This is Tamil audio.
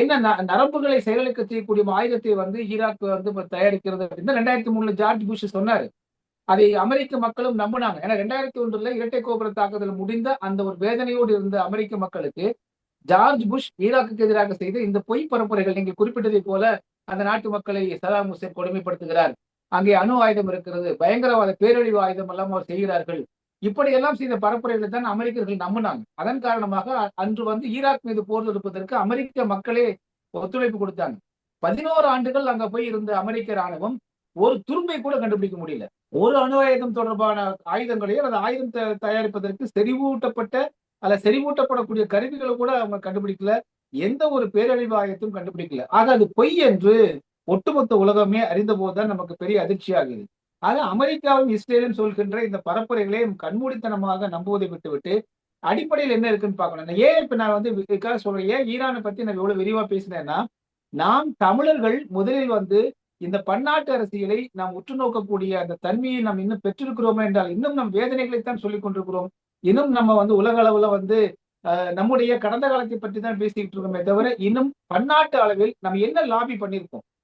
என்ன நரம்புகளை செயலிழக்க செய்யக்கூடிய ஆயுதத்தை வந்து ஈராக் வந்து தயாரிக்கிறது அப்படின்னு 2003 ஜார்ஜ் புஷ் சொன்னாரு. அதை அமெரிக்க மக்களும் நம்பினாங்க. ஏன்னா 2001 இரட்டை கோபுர தாக்குதல் முடிந்த அந்த ஒரு வேதனையோடு இருந்த அமெரிக்க மக்களுக்கு ஜார்ஜ் புஷ் ஈராக்குக்கு எதிராக செய்த இந்த பொய் பரப்புரைகள் நீங்கள் குறிப்பிட்டதை போல அந்த நாட்டு மக்களை சதாம் ஹுசேன் கொடுமைப்படுத்துகிறார். அங்கே அணு ஆயுதம் இருக்கிறது, பயங்கரவாத பேரழிவு ஆயுதம் எல்லாம் அவர் செய்கிறார்கள். இப்படியெல்லாம் செய்த பரப்புரைகளை தான் அமெரிக்கர்கள் நம்பினாங்க. அதன் காரணமாக அன்று வந்து ஈராக் மீது போர் தொடுப்பதற்கு அமெரிக்க மக்களே ஒத்துழைப்பு கொடுத்தாங்க. 11 ஆண்டுகள் அங்க போய் இருந்த அமெரிக்க ராணுவம் ஒரு துரும்பை கூட கண்டுபிடிக்க முடியல. ஒரு அணு ஆயுதம் தொடர்பான ஆயுதங்களையோ அல்லது ஆயுதம் தயாரிப்பதற்கு செறிவூட்டப்பட்ட அல்ல செறிவூட்டப்படக்கூடிய கருவிகளை கூட அவங்க கண்டுபிடிக்கல. எந்த ஒரு பேரழிவு ஆயத்தையும் கண்டுபிடிக்கல. ஆக அது பொய் என்று ஒட்டுமொத்த உலகமே அறிந்த போதுதான் நமக்கு பெரிய அதிர்ச்சி ஆகுது. ஆக அமெரிக்காவும் இஸ்ரேலும் சொல்கின்ற இந்த பரப்புரைகளை கண்மூடித்தனமாக நம்புவதை விட்டுவிட்டு அடிப்படையில் என்ன இருக்குன்னு பார்க்கணும். ஏன் இப்ப நான் வந்து இதுக்காக சொல்றேன், ஏன் ஈரானை பத்தி நான் இவ்வளவு விரிவா பேசினேன்னா, நாம் தமிழர்கள் முதலில் வந்து இந்த பன்னாட்டு அரசியலை நாம் உற்று நோக்கக்கூடிய அந்த தன்மையை நாம் இன்னும் பெற்றிருக்கிறோமா என்றால், இன்னும் நம் வேதனைகளைத்தான் சொல்லிக் கொண்டிருக்கிறோம். இன்னும் நம்ம வந்து உலக அளவுல வந்து நம்முடைய கடந்த காலத்தை பற்றி தான் பேசிக்கிட்டு இருக்கோமே தவிர, இன்னும் பன்னாட்டு அளவில் நம்ம என்ன லாபி பண்ணியிருக்கோம்.